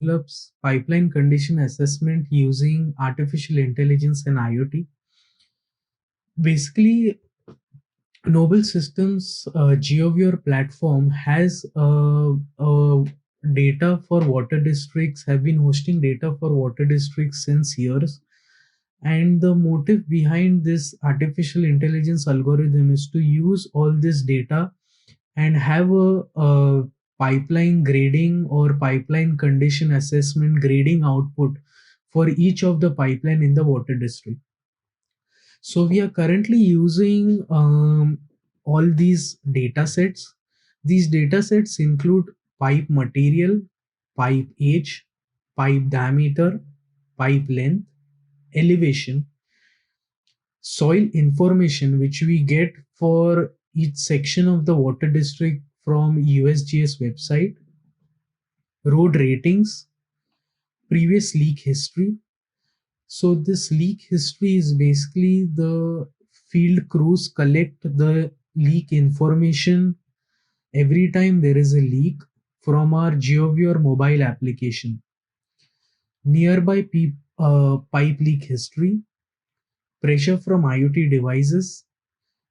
develops pipeline condition assessment using artificial intelligence and IoT. Basically, Noble Systems GeoViewer platform has data for water districts, have been hosting data for water districts since years. And the motive behind this artificial intelligence algorithm is to use all this data and have a pipeline grading or pipeline condition assessment grading output for each of the pipeline in the water district. So we are currently using all these data sets. These data sets include pipe material, pipe age, pipe diameter, pipe length, elevation, soil information which we get for each section of the water district from USGS website, road ratings, previous leak history. So this leak history is basically the field crews collect the leak information every time there is a leak from our GeoViewer mobile application. Nearby pipe leak history, pressure from IoT devices.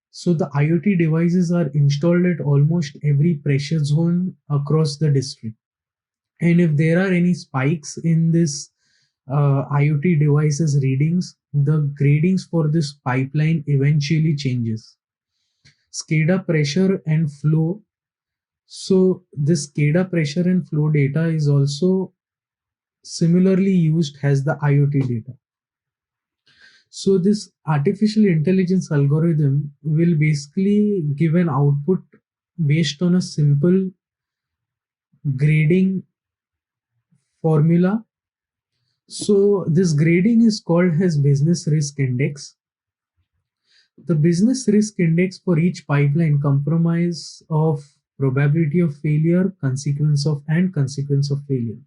So the IoT devices are installed at almost every pressure zone across the district. And if there are any spikes in this IoT devices readings, the gradings for this pipeline eventually changes. SCADA pressure and flow. So this SCADA pressure and flow data is also similarly used as the IoT data. So this artificial intelligence algorithm will basically give an output based on a simple grading formula. So this grading is called as business risk index. The business risk index for each pipeline comprise of probability of failure, consequence of failure.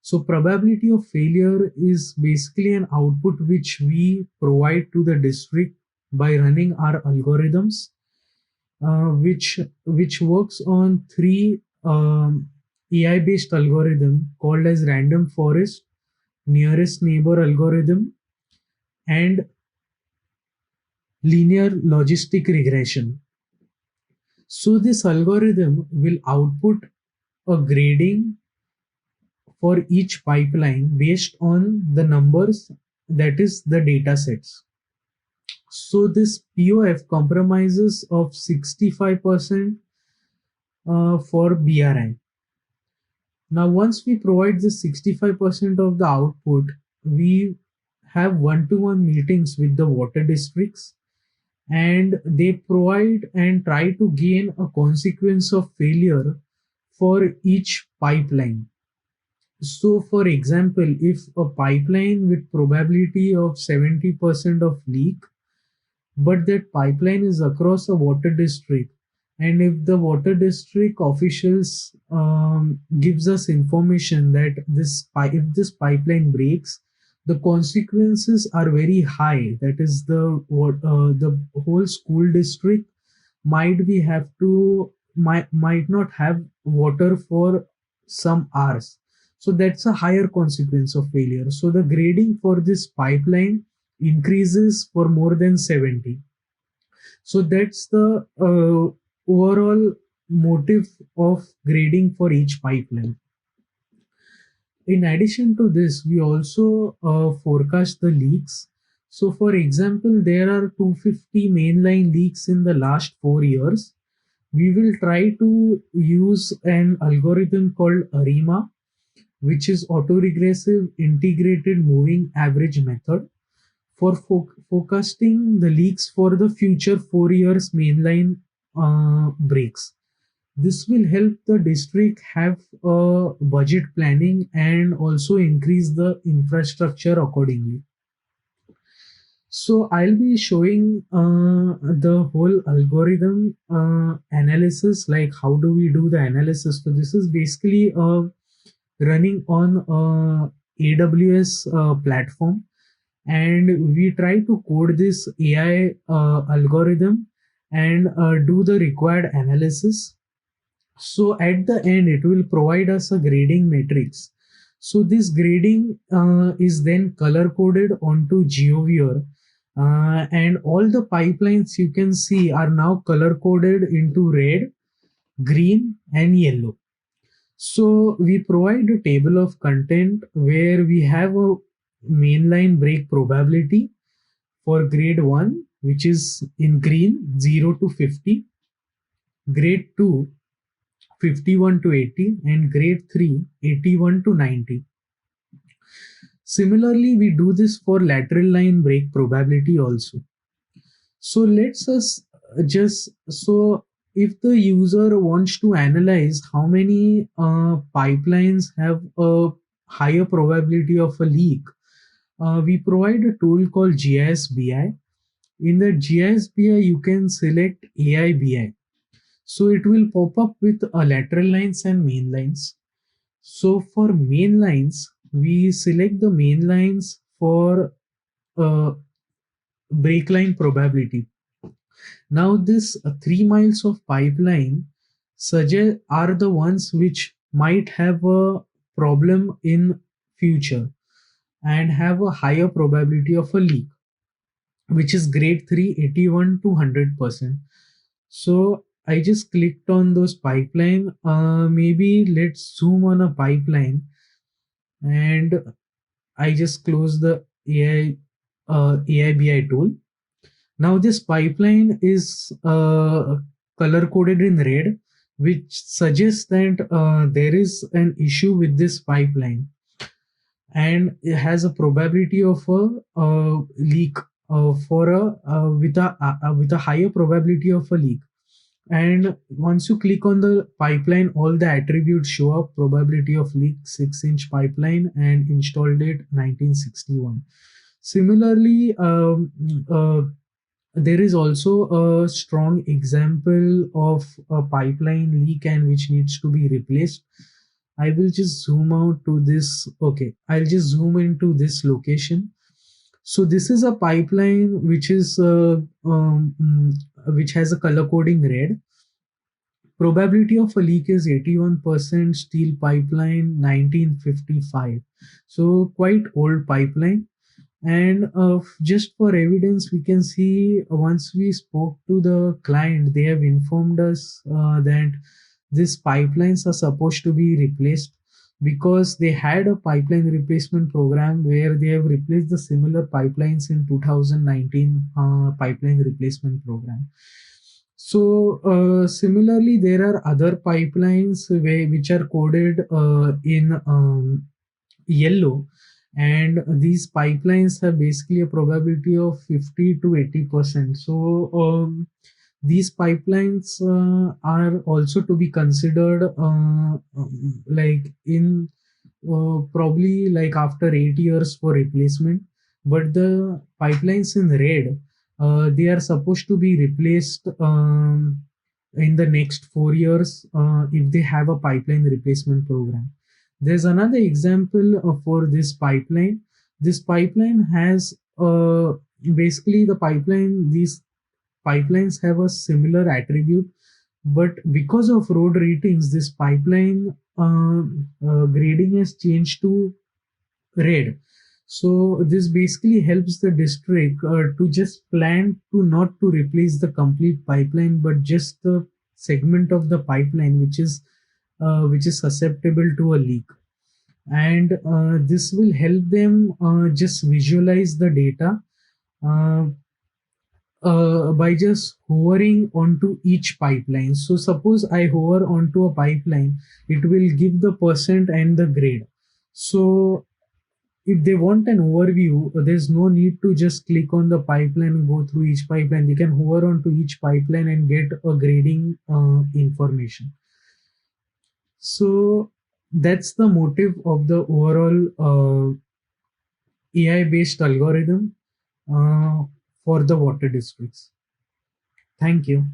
So probability of failure is basically an output which we provide to the district by running our algorithms, which works on three AI based algorithm called as random forest, nearest neighbor algorithm, and linear logistic regression. So this algorithm will output a grading for each pipeline based on the numbers, that is the data sets. So this POF compromises of 65% for BRI. Now once we provide the 65% of the output, we have one-to-one meetings with the water districts, and they provide and try to gain a consequence of failure for each pipeline. So for example, if a pipeline with probability of 70% of leak, but that pipeline is across a water district, and if the water district officials gives us information that if this pipeline breaks, the consequences are very high. That is the whole school district might not have water for some hours. So that's a higher consequence of failure. So the grading for this pipeline increases for more than 70. So that's the overall motive of grading for each pipeline. In addition to this, we also forecast the leaks. So, for example, there are 250 mainline leaks in the last 4 years. We will try to use an algorithm called ARIMA, which is autoregressive integrated moving average method for forecasting the leaks for the future 4 years mainline breaks. This will help the district have a budget planning and also increase the infrastructure accordingly. So I'll be showing the whole algorithm analysis, like how do we do the analysis. So this is basically running on AWS platform, and we try to code this AI algorithm and do the required analysis. So at the end, it will provide us a grading matrix. So this grading is then color coded onto GeoViewer, and all the pipelines you can see are now color coded into red, green, and yellow. So we provide a table of content where we have a mainline break probability for grade 1, which is in green 0 to 50, grade 2 51 to 80, and grade 3 81 to 90. Similarly, we do this for lateral line break probability also. So let's us just so if the user wants to analyze how many pipelines have a higher probability of a leak, we provide a tool called GIS-BI. In the GIS-BI, you can select AI-BI. So it will pop up with lateral lines and main lines. So for main lines, we select the main lines for uh, break line probability. Now, this 3 miles of pipeline suggest are the ones which might have a problem in future and have a higher probability of a leak, which is grade 3, 81 to 100%. So I just clicked on those pipeline. Maybe let's zoom on a pipeline, and I just close the AI-BI tool. Now this pipeline is color coded in red, which suggests that there is an issue with this pipeline, and it has a probability of a leak for a with a higher probability of a leak. And once you click on the pipeline, all the attributes show up: probability of leak 6-inch pipeline and install date 1961. Similarly, there is also a strong example of a pipeline leak and which needs to be replaced. I will just zoom out to this. Okay, I'll just zoom into this location. So this is a pipeline which has a color coding red. Probability of a leak is 81%, steel pipeline 1955. So quite old pipeline. And just for evidence, we can see once we spoke to the client, they have informed us that these pipelines are supposed to be replaced because they had a pipeline replacement program where they have replaced the similar pipelines in 2019 pipeline replacement program. So similarly, there are other pipelines which are coded in yellow, and these pipelines have basically a probability of 50 to 80%. So these pipelines are also to be considered like in probably like after 8 years for replacement. But the pipelines in red, they are supposed to be replaced in the next 4 years if they have a pipeline replacement program. There's another example for this pipeline. This pipeline has basically the pipeline, these pipelines have a similar attribute, but because of road ratings, this pipeline grading has changed to red. So this basically helps the district to just plan to not to replace the complete pipeline, but just the segment of the pipeline which is susceptible to a leak. And this will help them just visualize the data uh, by just hovering onto each pipeline. So suppose I hover onto a pipeline, it will give the percent and the grade. So if they want an overview, there's no need to just click on the pipeline and go through each pipeline. They can hover onto each pipeline and get a grading information. So that's the motive of the overall AI based algorithm uh, for the water districts. Thank you.